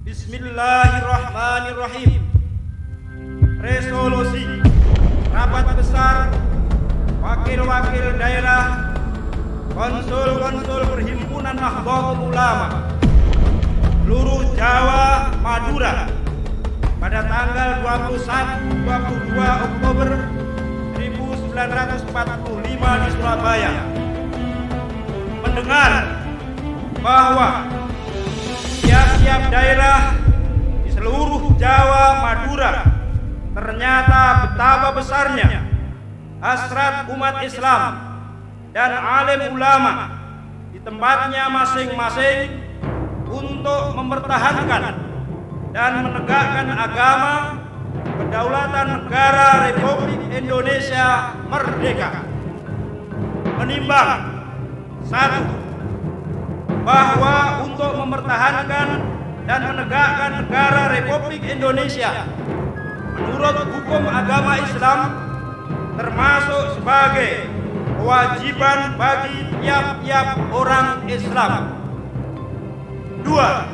Bismillahirrahmanirrahim. Resolusi Rapat Besar Wakil-wakil daerah Konsul-konsul Perhimpunan Nahdlatul Ulama seluruh Jawa Madura pada tanggal 21-22 Oktober 1945 di Surabaya mendengar bahwa tiap-tiap daerah di seluruh Jawa Madura ternyata betapa besarnya hasrat umat Islam dan alim ulama di tempatnya masing-masing untuk mempertahankan dan menegakkan agama kedaulatan negara Republik Indonesia merdeka. Menimbang satu, bahwa untuk mempertahankan dan menegakkan negara Republik Indonesia menurut hukum agama Islam termasuk sebagai kewajiban bagi tiap-tiap orang Islam. Dua,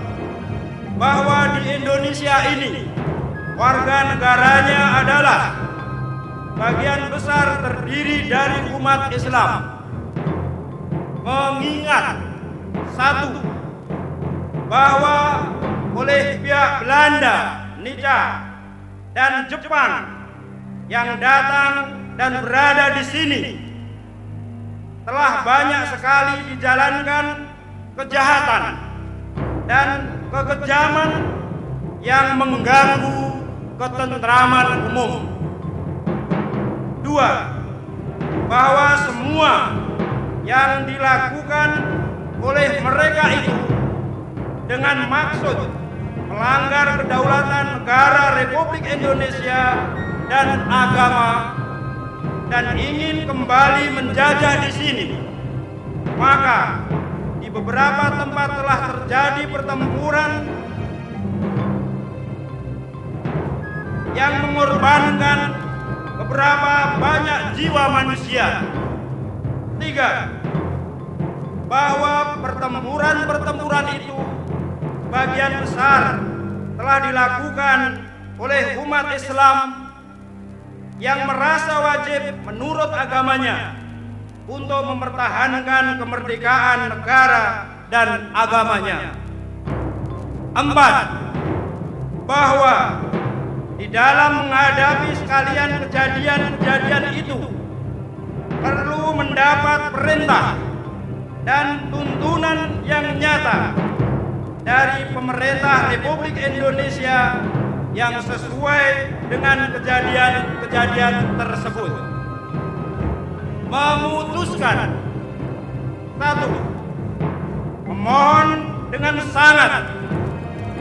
bahwa di Indonesia ini warga negaranya adalah bagian besar terdiri dari umat Islam. Mengingat satu, bahwa oleh pihak Belanda, Nica, dan Jepang yang datang dan berada di sini telah banyak sekali dijalankan kejahatan dan kekejaman yang mengganggu ketentraman umum. Dua, bahwa semua yang dilakukan oleh mereka itu dengan maksud melanggar kedaulatan negara Republik Indonesia dan agama dan ingin kembali menjajah di sini, maka di beberapa tempat telah terjadi pertempuran yang mengorbankan beberapa banyak jiwa manusia. Tiga, bahwa pertempuran itu bagian besar telah dilakukan oleh umat Islam yang merasa wajib menurut agamanya untuk mempertahankan kemerdekaan negara dan agamanya. Empat, bahwa di dalam menghadapi sekalian kejadian-kejadian itu perlu mendapat perintah dan tuntunan yang nyata dari pemerintah Republik Indonesia yang sesuai dengan kejadian-kejadian tersebut. Memutuskan satu, memohon dengan sangat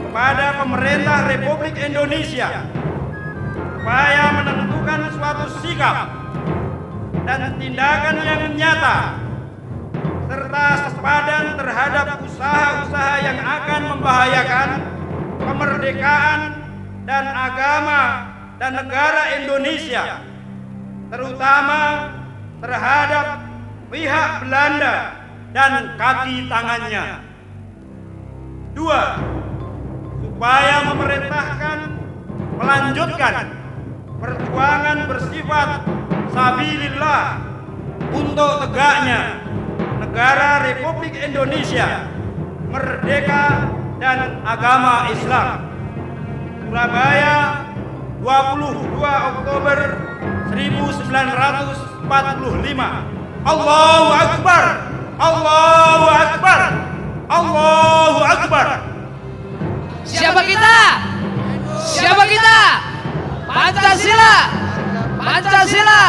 kepada pemerintah Republik Indonesia supaya menentukan suatu sikap dan tindakan yang nyata serta sepadan terhadap usaha-usaha yang akan membahayakan kemerdekaan dan agama dan negara Indonesia, terutama terhadap pihak Belanda dan kaki tangannya. Dua, supaya memerintahkan melanjutkan perjuangan bersifat sabilillah untuk tegaknya negara Republik Indonesia merdeka dan agama Islam. Surabaya, 22 Oktober 1945. Allahu Akbar, Allahu Akbar, Allahu Akbar. Siapa kita? Siapa kita? Pancasila, Pancasila,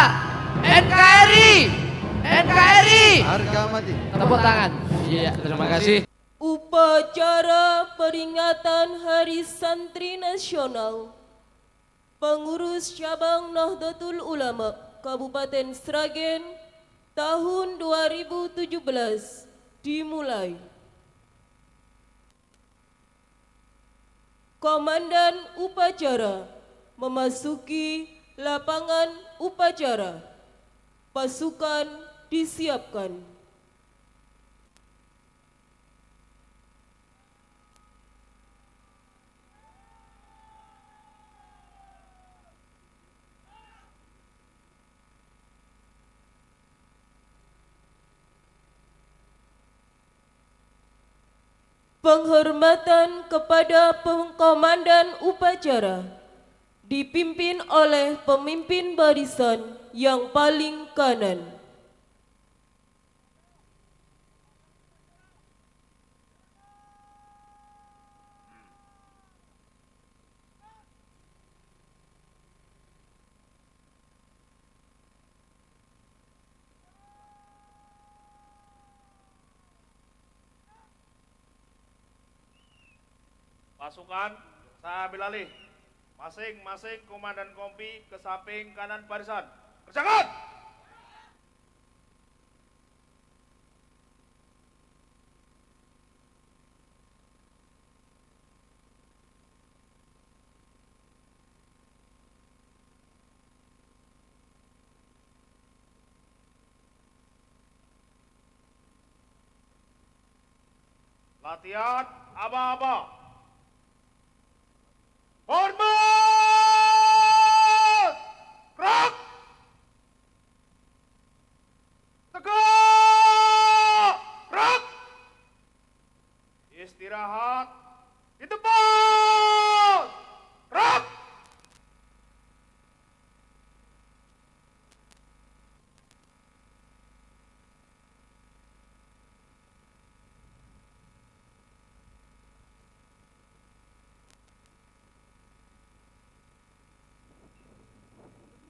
NKRI, NKRI. Harga mati. Tepuk tangan. Iya, terima kasih. Upacara peringatan Hari Santri Nasional Pengurus Cabang Nahdlatul Ulama Kabupaten Sragen tahun 2017 dimulai. Komandan upacara memasuki lapangan upacara. Pasukan disiapkan. Penghormatan kepada Komandan Upacara dipimpin oleh pemimpin barisan yang paling kanan. Pasukan, saya ambil alih. Masing-masing komandan kompi ke samping kanan barisan. Kerjakan! Latihan aba-aba. Hormat! Gerak! Tegak! Gerak! Istirahat di tempat! Gerak!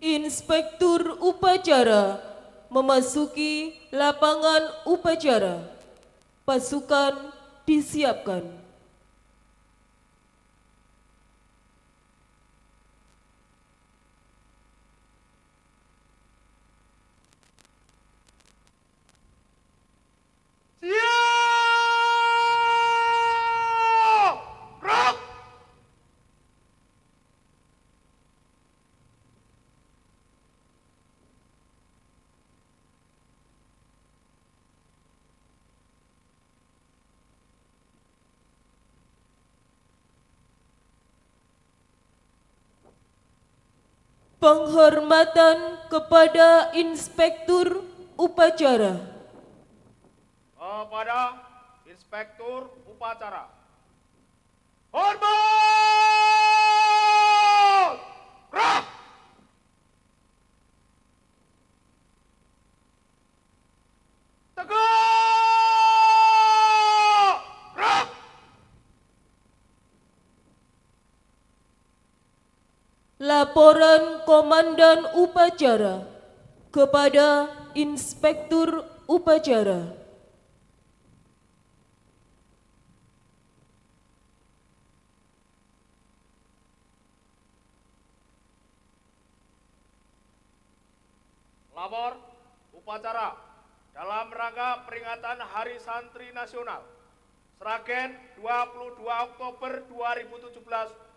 Inspektur upacara memasuki lapangan upacara. Pasukan disiapkan. Siap! Gerak! Penghormatan kepada Inspektur Upacara. Kepada Inspektur Upacara. Hormat! Gerak! Tegak! Gerak! Laporan Komandan Upacara kepada Inspektur Upacara. Lapor upacara dalam rangka peringatan Hari Santri Nasional Sragen 22 Oktober 2017.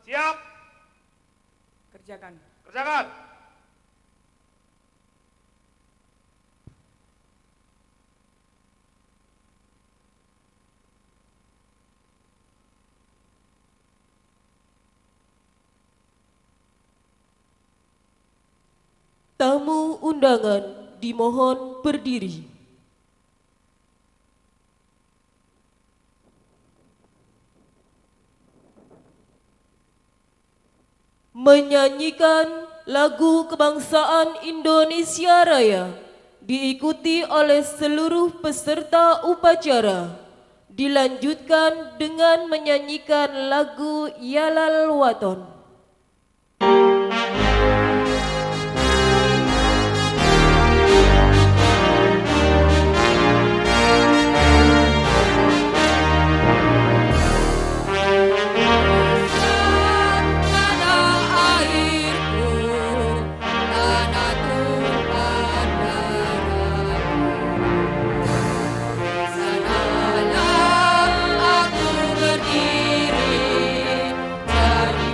Siap? Kerjakan. Kerjakan. Tamu undangan dimohon berdiri. Menyanyikan lagu kebangsaan Indonesia Raya diikuti oleh seluruh peserta upacara. Dilanjutkan dengan menyanyikan lagu Yalal Waton. Sanalah aku berdiri, jadi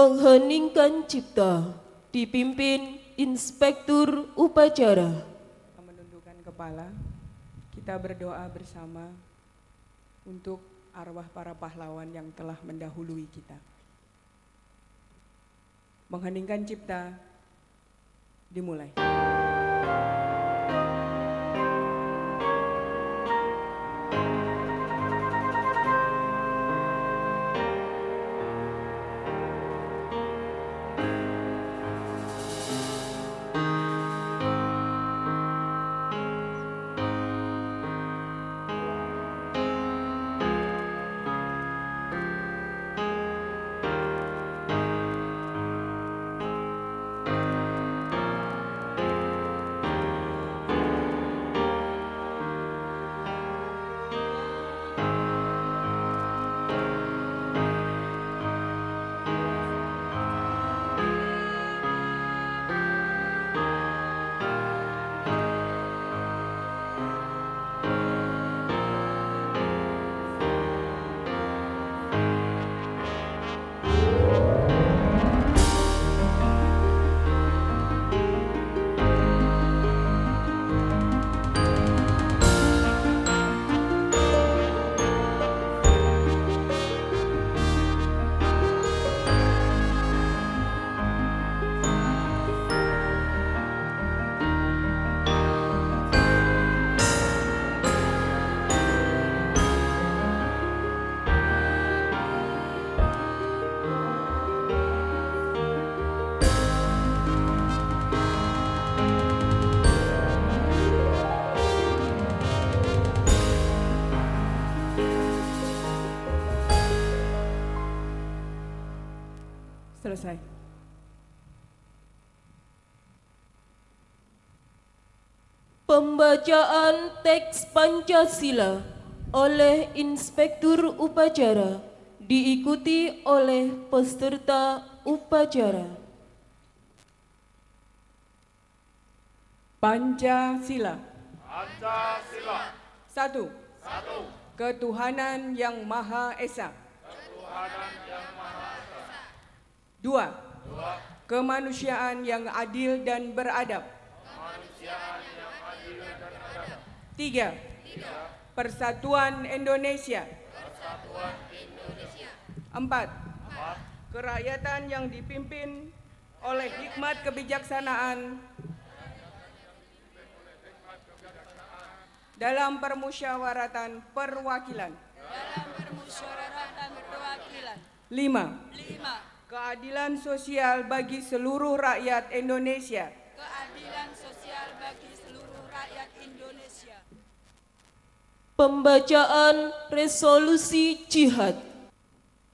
Mengheningkan cipta dipimpin Inspektur Upacara. Menundukkan kepala, kita berdoa bersama untuk arwah para pahlawan yang telah mendahului kita. Mengheningkan cipta dimulai. Selesai. Pembacaan teks Pancasila oleh Inspektur Upacara diikuti oleh peserta upacara. Pancasila. Pancasila. 1. Ketuhanan yang Maha Esa. 2. Kemanusiaan yang adil dan beradab. 3. Persatuan Indonesia. 4. Kerakyatan yang dipimpin oleh hikmat kebijaksanaan dalam permusyawaratan perwakilan. 5. Keadilan sosial bagi seluruh rakyat Indonesia. Pembacaan resolusi jihad.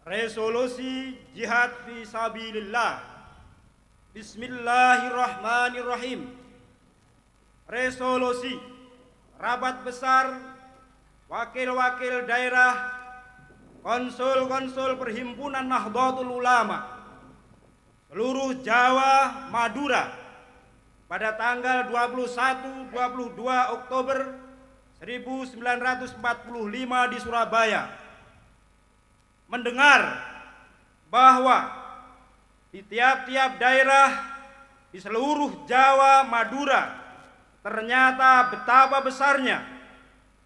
Resolusi jihad fi sabilillah. Bismillahirrahmanirrahim. Resolusi Rabat Besar Wakil-wakil daerah, konsul-konsul Perhimpunan Nahdlatul Ulama seluruh Jawa Madura pada tanggal 21-22 Oktober 1945 di Surabaya mendengar bahwa di tiap-tiap daerah di seluruh Jawa Madura ternyata betapa besarnya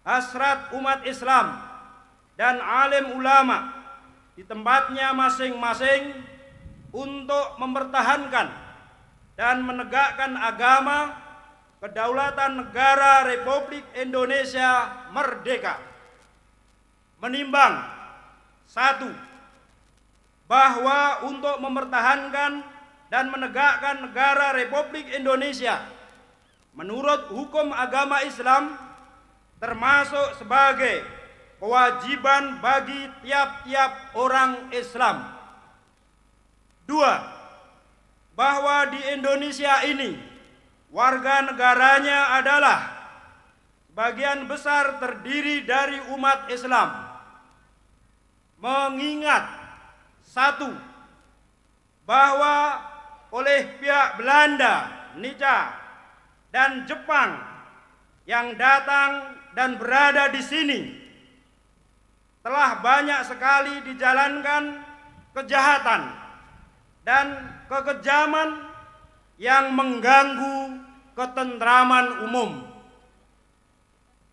hasrat umat Islam dan alim ulama di tempatnya masing-masing untuk mempertahankan dan menegakkan agama kedaulatan negara Republik Indonesia merdeka. Menimbang 1. Bahwa untuk mempertahankan dan menegakkan negara Republik Indonesia menurut hukum agama Islam termasuk sebagai kewajiban bagi tiap-tiap orang Islam. 2. Bahwa di Indonesia ini warga negaranya adalah sebagian besar terdiri dari umat Islam. Mengingat 1. Bahwa oleh pihak Belanda, Nica, dan Jepang yang datang dan berada di sini telah banyak sekali dijalankan kejahatan dan kekejaman yang mengganggu ketentraman umum.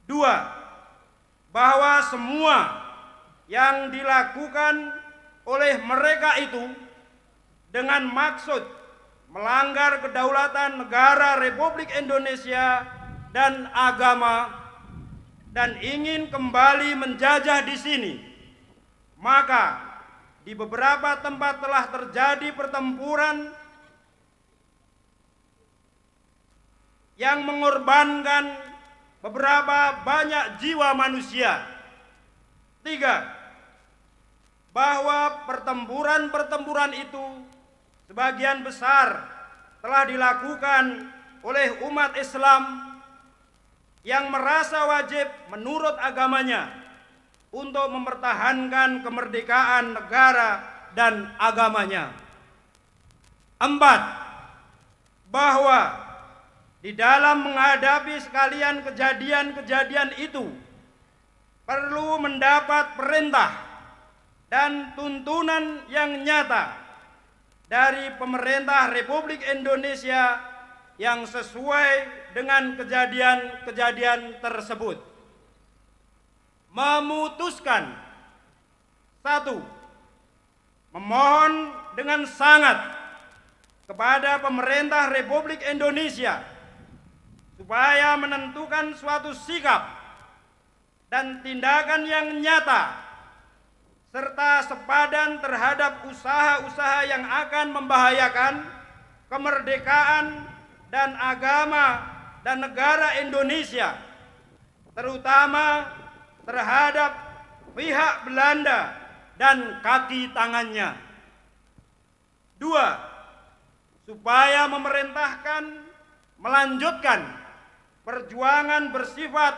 2. Bahwa semua yang dilakukan oleh mereka itu dengan maksud melanggar kedaulatan negara Republik Indonesia dan agama dan ingin kembali menjajah di sini, maka di beberapa tempat telah terjadi pertempuran yang mengorbankan beberapa banyak jiwa manusia. 3. Bahwa pertempuran-pertempuran itu sebagian besar telah dilakukan oleh umat Islam yang merasa wajib menurut agamanya untuk mempertahankan kemerdekaan negara dan agamanya. 4. Bahwa di dalam menghadapi sekalian kejadian-kejadian itu perlu mendapat perintah dan tuntunan yang nyata dari pemerintah Republik Indonesia yang sesuai dengan kejadian-kejadian tersebut. Memutuskan 1. Memohon dengan sangat kepada pemerintah Republik Indonesia supaya menentukan suatu sikap dan tindakan yang nyata serta sepadan terhadap usaha-usaha yang akan membahayakan kemerdekaan dan agama dan negara Indonesia, terutama terhadap pihak Belanda dan kaki tangannya. 2. Supaya memerintahkan melanjutkan perjuangan bersifat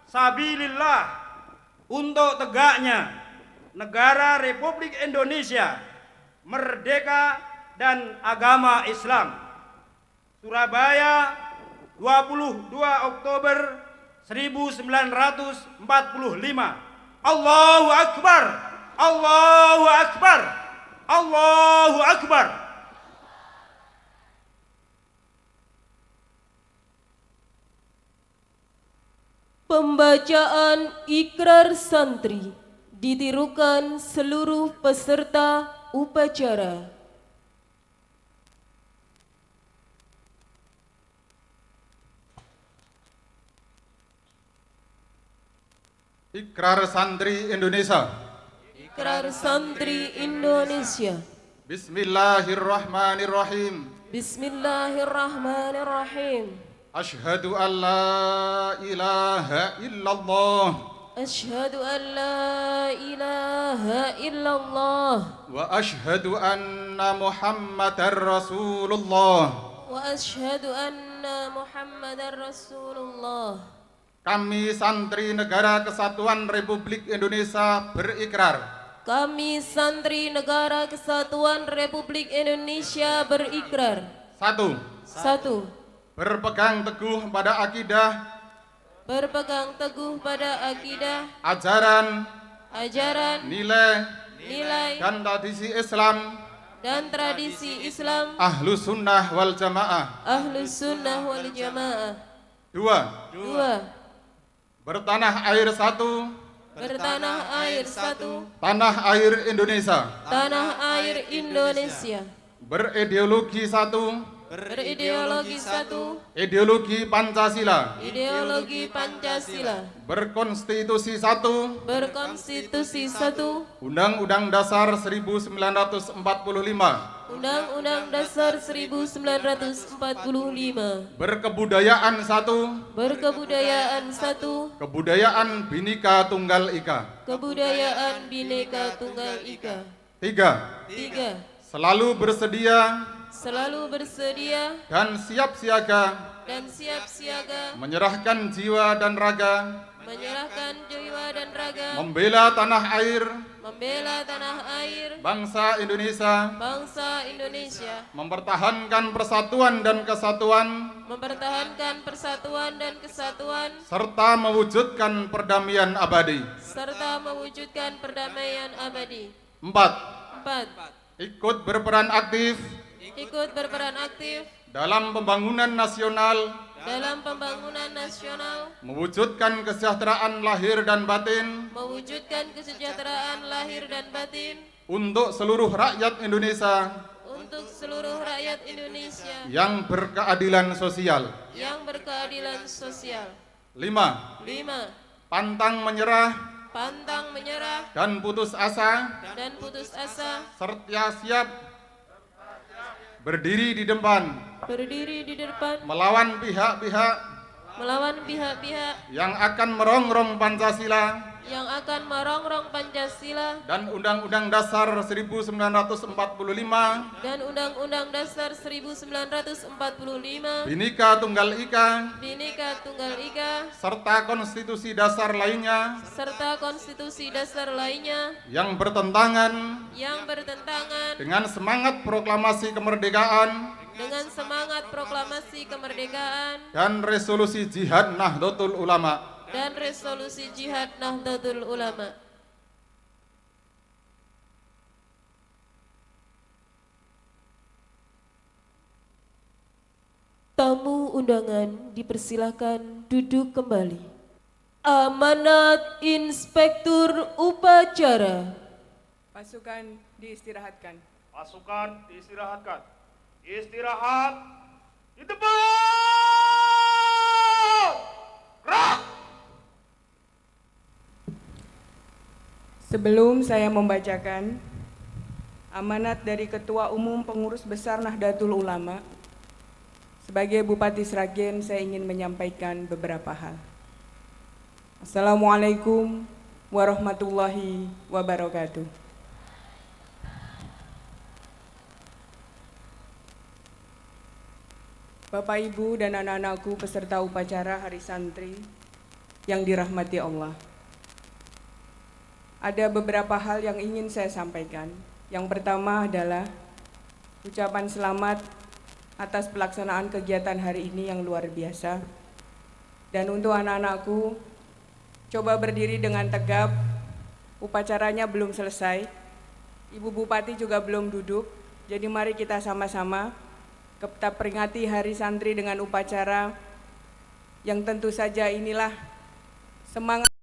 sabilillah untuk tegaknya negara Republik Indonesia merdeka dan agama Islam. Surabaya, 22 Oktober 1945. Allahu Akbar, Allahu Akbar, Allahu Akbar. Pembacaan ikrar santri ditirukan seluruh peserta upacara. Ikrar Santri Indonesia. Ikrar santri Indonesia. Bismillahirrahmanirrahim. Bismillahirrahmanirrahim. Asyhadu an la ilaha illallah. Asyhadu an la ilaha illallah. Wa asyhadu anna Muhammadar Rasulullah. Wa asyhadu anna Muhammadar Rasulullah. Kami santri Negara Kesatuan Republik Indonesia berikrar. Kami santri Negara Kesatuan Republik Indonesia berikrar. 1. 1. Berpegang teguh pada akidah, Berpegang teguh pada akidah, ajaran, nilai, dan tradisi Islam dan tradisi Islam Ahlus Sunnah wal Jamaah. Ahlus Sunnah wal Jamaah. 2. 2. Bertanah air satu, Bertanah air satu, tanah air Indonesia. tanah air Indonesia. Berideologi satu, Berideologi satu, ideologi Pancasila. ideologi Pancasila. Berkonstitusi satu, Berkonstitusi satu, Undang-Undang Dasar 1945. Undang-Undang Dasar 1945. Berkebudayaan satu, Berkebudayaan satu, kebudayaan Bhinneka Tunggal Ika. kebudayaan Bhinneka Tunggal Ika. 3. 3. Selalu bersedia Selalu bersedia dan siap siaga dan siap siaga menyerahkan jiwa dan raga, menyerahkan jiwa dan raga, membela tanah air, membela tanah air, bangsa Indonesia, bangsa Indonesia, mempertahankan persatuan dan kesatuan, mempertahankan persatuan dan kesatuan, serta mewujudkan perdamaian abadi. serta mewujudkan perdamaian abadi. 4. 4. ikut berperan aktif ikut berperan aktif dalam pembangunan nasional, dalam pembangunan nasional, mewujudkan kesejahteraan lahir dan batin mewujudkan kesejahteraan lahir dan batin untuk seluruh rakyat Indonesia untuk seluruh rakyat Indonesia yang berkeadilan sosial. yang berkeadilan sosial. 5. 5. Pantang menyerah Pantang menyerah dan putus asa, dan putus asa, serta siap berdiri di depan berdiri di depan melawan pihak-pihak melawan pihak-pihak yang akan merongrong Pancasila yang akan merongrong Pancasila dan Undang-Undang Dasar 1945 dan Undang-Undang Dasar 1945, Bhinneka Tunggal Ika Bhinneka Tunggal Ika, serta konstitusi dasar lainnya serta konstitusi dasar lainnya yang bertentangan yang bertentangan dengan semangat proklamasi kemerdekaan dengan semangat proklamasi kemerdekaan dan resolusi Jihad Nahdlatul Ulama. dan resolusi Jihad Nahdlatul Ulama. Tamu undangan dipersilakan duduk kembali. Amanat Inspektur Upacara. Pasukan diistirahatkan. Pasukan diistirahatkan. Istirahat di depan. Gerak. Sebelum saya membacakan amanat dari Ketua Umum Pengurus Besar Nahdlatul Ulama, sebagai Bupati Sragen saya ingin menyampaikan beberapa hal. Assalamualaikum warahmatullahi wabarakatuh. Bapak, Ibu, dan anak-anakku peserta upacara Hari Santri yang dirahmati Allah. Ada beberapa hal yang ingin saya sampaikan. Yang pertama adalah ucapan selamat atas pelaksanaan kegiatan hari ini yang luar biasa. Dan untuk anak-anakku, coba berdiri dengan tegap. Upacaranya belum selesai. Ibu Bupati juga belum duduk. Jadi mari kita sama-sama kita peringati Hari Santri dengan upacara yang tentu saja inilah semangat